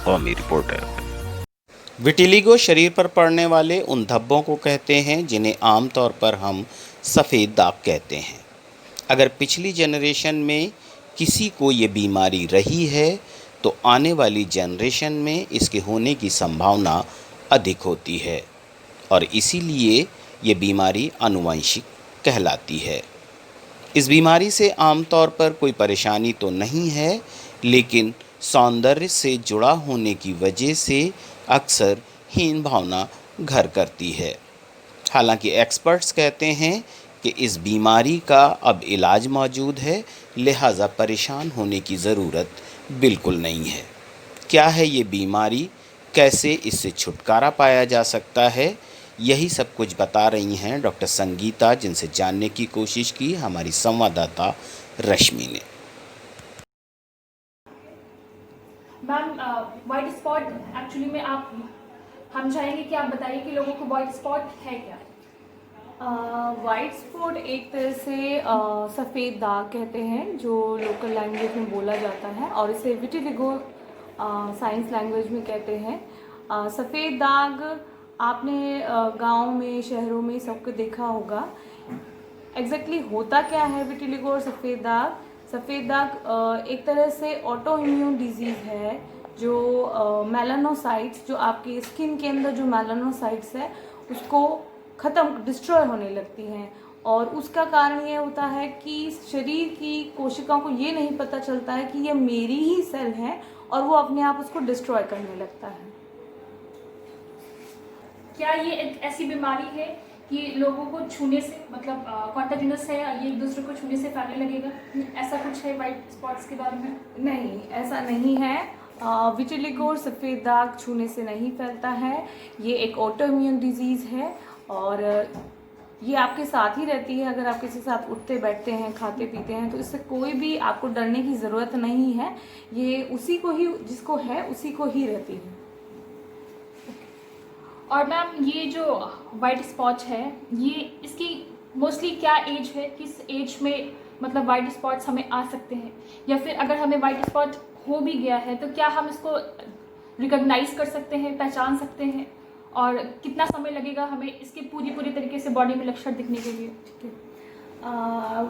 कौमी reporter. Vitiligo शरीर पर पड़ने वाले उन धब्बों को कहते हैं जिन्हें आमतौर पर हम सफ़ेद दाग कहते हैं। अगर पिछली जनरेशन में किसी को ये बीमारी रही है तो आने वाली जनरेशन में इसके होने की संभावना अधिक होती है और इसीलिए ये बीमारी आनुवंशिक कहलाती है। इस बीमारी से आमतौर पर कोई परेशानी तो नहीं है, लेकिन सौंदर्य से जुड़ा होने की वजह से अक्सर हीन भावना घर करती है। हालांकि एक्सपर्ट्स कहते हैं कि इस बीमारी का अब इलाज मौजूद है, लिहाजा परेशान होने की ज़रूरत बिल्कुल नहीं है। क्या है ये बीमारी, कैसे इससे छुटकारा पाया जा सकता है, यही सब कुछ बता रही हैं डॉक्टर संगीता, जिनसे जानने की कोशिश की हमारी संवाददाता रश्मि ने। मैम, वाइट स्पॉट एक्चुअली में हम चाहेंगे कि आप बताइए कि लोगों को वाइट स्पॉट है क्या? वाइट स्पॉट एक तरह से सफ़ेद दाग कहते हैं जो लोकल लैंग्वेज में बोला जाता है, और इसे विटिलिगो साइंस लैंग्वेज में कहते हैं। सफ़ेद दाग आपने गांव में, शहरों में सबको देखा होगा। एग्जैक्टली होता क्या है विटिलिगो और सफ़ेद दाग? सफ़ेद दाग एक तरह से ऑटो इम्यून डिजीज़ है जो मेलानोसाइट्स, जो आपकी स्किन के अंदर जो मेलानोसाइट्स है उसको ख़त्म, डिस्ट्रॉय होने लगती हैं। और उसका कारण ये होता है कि शरीर की कोशिकाओं को ये नहीं पता चलता है कि ये मेरी ही सेल है और वो अपने आप उसको डिस्ट्रॉय करने लगता है। क्या ये एक ऐसी बीमारी है कि लोगों को छूने से, मतलब कॉन्टाजिनस है, ये एक दूसरे को छूने से फैलने लगेगा? ऐसा कुछ है वाइट स्पॉट्स के बारे में? नहीं, ऐसा नहीं है। विटिलिगो और सफ़ेद दाग छूने से नहीं फैलता है। ये एक ऑटो इम्यून डिजीज़ है और ये आपके साथ ही रहती है। अगर आप किसी के साथ उठते बैठते हैं, खाते पीते हैं, तो इससे कोई भी आपको डरने की ज़रूरत नहीं है। ये उसी को ही, जिसको है उसी को ही रहती है। और मैम, ये जो वाइट स्पॉट है, ये इसकी मोस्टली क्या एज है? किस एज में मतलब वाइट स्पॉट्स हमें आ सकते हैं? या फिर अगर हमें वाइट स्पॉट हो भी गया है तो क्या हम इसको रिकॉग्नाइज कर सकते हैं, पहचान सकते हैं? और कितना समय लगेगा हमें इसके पूरी तरीके से बॉडी में लक्षण दिखने के लिए? ठीक है।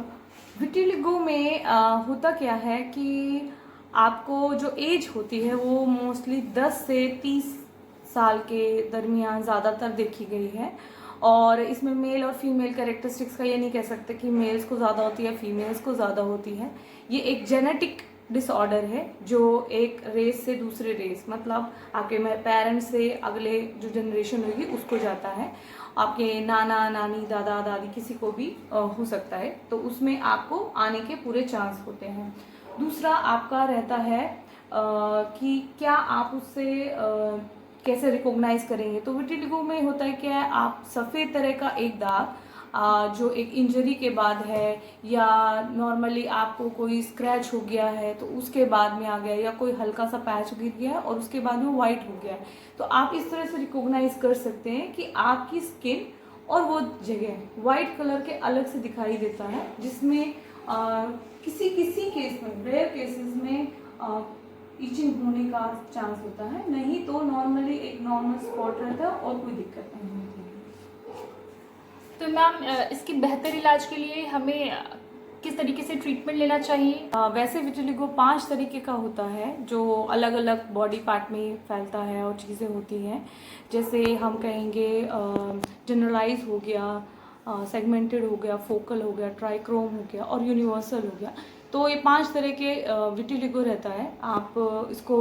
विटिलिगो में होता क्या है कि आपको जो एज होती है वो मोस्टली 10 से 30 साल के दरमियान ज़्यादातर देखी गई है। और इसमें मेल और फीमेल कैरेक्टरिस्टिक्स का ये नहीं कह सकते कि मेल्स को ज़्यादा होती है, फीमेल्स को ज़्यादा होती है। ये एक जेनेटिक डिसऑर्डर है जो एक रेस से दूसरे रेस, मतलब आपके पेरेंट्स से अगले जो जनरेशन होगी उसको जाता है। आपके नाना नानी, दादा दादी किसी को भी हो सकता है, तो उसमें आपको आने के पूरे चांस होते हैं। दूसरा आपका रहता है कि क्या आप उससे कैसे रिकॉग्नाइज करेंगे। तो विटिलिगो में होता है क्या है, आप सफ़ेद तरह का एक दाग जो एक इंजरी के बाद है, या नॉर्मली आपको कोई स्क्रैच हो गया है तो उसके बाद में आ गया, या कोई हल्का सा पैच गिर गया है और उसके बाद में वाइट हो गया है, तो आप इस तरह से रिकॉग्नाइज कर सकते हैं कि आपकी स्किन और वो जगह वाइट कलर के अलग से दिखाई देता है, जिसमें किसी किसी केस में, रेयर केसेस में इचिंग होने का चांस होता है। नहीं तो नॉर्मली एक नॉर्मल स्पॉट रहता है और कोई दिक्कत नहीं होती है। तो मैम, इसकी बेहतर इलाज के लिए हमें किस तरीके से ट्रीटमेंट लेना चाहिए? वैसे विटिलिगो 5 तरीके का होता है जो अलग अलग बॉडी पार्ट में फैलता है और चीज़ें होती हैं। जैसे हम कहेंगे जनरलाइज हो गया, सेगमेंटेड हो गया, फोकल हो गया, ट्राइक्रोम हो गया और यूनिवर्सल हो गया। तो ये 5 तरह के विटिलिगो रहता है। आप इसको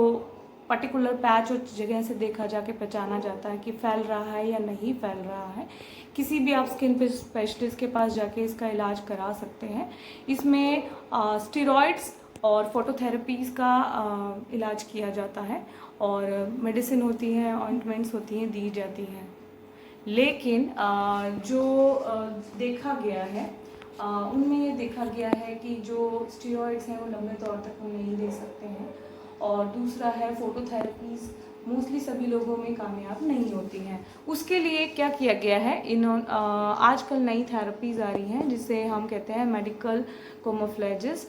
पर्टिकुलर पैच और जगह से देखा जाके पहचाना जाता है कि फैल रहा है या नहीं फैल रहा है। किसी भी आप स्किन पे स्पेशलिस्ट के पास जाके इसका इलाज करा सकते हैं। इसमें स्टेरॉइड्स और फोटोथेरेपीज़ का इलाज किया जाता है और मेडिसिन होती हैं, ऑइंटमेंट्स होती हैं, दी जाती हैं। लेकिन जो देखा गया है उनमें ये देखा गया है कि जो स्टेरॉइड्स हैं वो लंबे तौर तक वो नहीं दे सकते हैं, और दूसरा है फोटोथेरेपीज़ मोस्टली सभी लोगों में कामयाब नहीं होती हैं। उसके लिए क्या किया गया है, आजकल नई थेरेपीज़ आ रही हैं जिसे हम कहते हैं मेडिकल कैमोफ्लेजेस।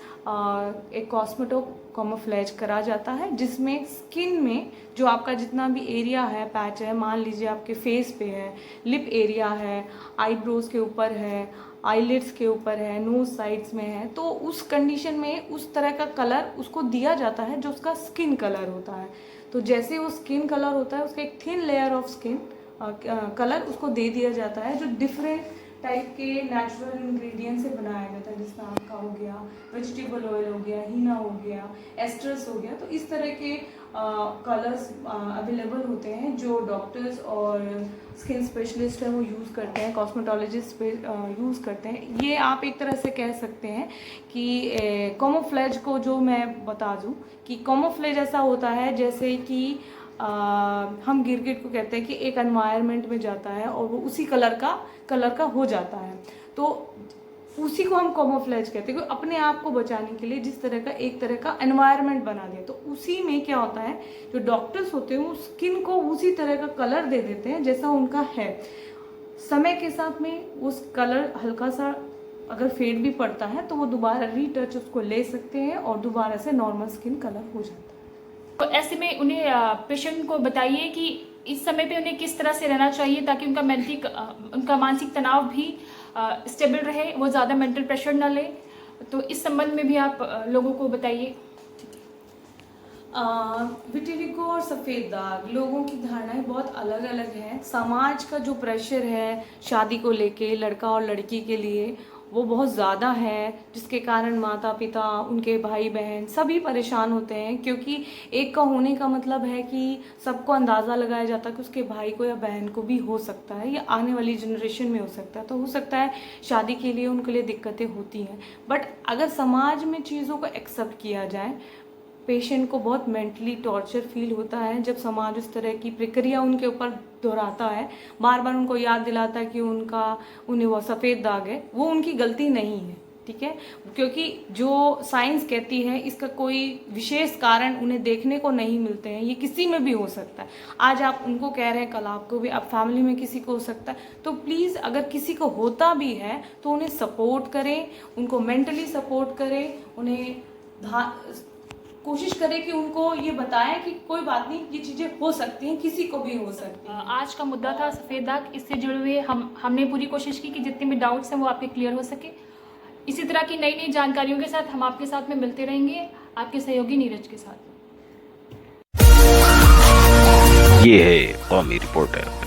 एक कैमोफ्लेज करा जाता है, जिसमें स्किन में जो आपका जितना भी एरिया है, पैच है, मान लीजिए आपके फेस पे है, लिप एरिया है, आईब्रोज के ऊपर है, आईलिड्स के ऊपर है, नोज साइड्स में है, तो उस कंडीशन में उस तरह का कलर उसको दिया जाता है जो उसका स्किन कलर होता है। तो जैसे वो स्किन कलर होता है, उसका एक thin layer of skin colour उसको दे दिया जाता है, जो डिफरेंट टाइप के नेचुरल इंग्रेडिएंट से बनाया जाता है, जिसमें आपका हो गया वेजिटेबल ऑयल, हो गया हीना, हो गया एस्ट्रस, हो गया। तो इस तरह के कलर्स अवेलेबल होते हैं जो डॉक्टर्स और स्किन स्पेशलिस्ट हैं वो यूज़ करते हैं, कॉस्मेटोलॉजिस्ट यूज़ करते हैं। ये आप एक तरह से कह सकते हैं कि कैमोफ्लेज को जो मैं बता दूं कि कैमोफ्लेज ऐसा होता है जैसे कि हम गिरगिट को कहते हैं कि एक एनवायरनमेंट में जाता है और वो उसी कलर का हो जाता है, तो उसी को हम कैमोफ्लेज कहते हैं। अपने आप को बचाने के लिए जिस तरह का एक तरह का एनवायरनमेंट बना दिया, तो उसी में क्या होता है, जो डॉक्टर्स होते हैं वो स्किन को उसी तरह का कलर दे देते हैं जैसा उनका है। समय के साथ में उस कलर हल्का सा अगर फेड भी पड़ता है तो वो दोबारा रीटच उसको ले सकते हैं और दोबारा से नॉर्मल स्किन कलर हो जाता है। तो ऐसे में उन्हें पेशेंट को बताइए कि इस समय पे उन्हें किस तरह से रहना चाहिए ताकि उनका मानसिक तनाव भी स्टेबल रहे, वो ज़्यादा मेंटल प्रेशर ना ले। तो इस संबंध में भी आप लोगों को बताइए। विटिलिगो और सफ़ेद दाग, लोगों की धारणाएं बहुत अलग अलग हैं। समाज का जो प्रेशर है शादी को लेके लड़का और लड़की के लिए वो बहुत ज़्यादा है, जिसके कारण माता पिता, उनके भाई बहन सभी परेशान होते हैं, क्योंकि एक का होने का मतलब है कि सबको अंदाज़ा लगाया जाता है कि उसके भाई को या बहन को भी हो सकता है या आने वाली जनरेशन में हो सकता है। तो हो सकता है शादी के लिए उनके लिए दिक्कतें होती हैं, बट अगर समाज में चीज़ों को एक्सेप्ट किया जाए, पेशेंट को बहुत मेंटली टॉर्चर फील होता है जब समाज उस तरह की प्रक्रिया उनके ऊपर दोहराता है, बार बार उनको याद दिलाता है कि उन्हें वो सफ़ेद दाग है, वो उनकी गलती नहीं है, ठीक है, क्योंकि जो साइंस कहती है इसका कोई विशेष कारण उन्हें देखने को नहीं मिलते हैं। ये किसी में भी हो सकता है, आज आप उनको कह रहे हैं, कल आपको भी, आप फैमिली में किसी को हो सकता है। तो प्लीज़ अगर किसी को होता भी है तो उन्हें सपोर्ट करें, उनको मेंटली सपोर्ट करें, उन्हें कोशिश करें कि उनको ये बताएं कि कोई बात नहीं, ये चीज़ें हो सकती हैं, किसी को भी हो सकती हैं। आज का मुद्दा था सफ़ेद दाग, इससे जुड़े हुए हमने पूरी कोशिश की कि जितने भी डाउट्स हैं वो आपके क्लियर हो सके। इसी तरह की नई नई जानकारियों के साथ हम आपके साथ में मिलते रहेंगे, आपके सहयोगी नीरज के साथ। ये है कौमी रिपोर्टर।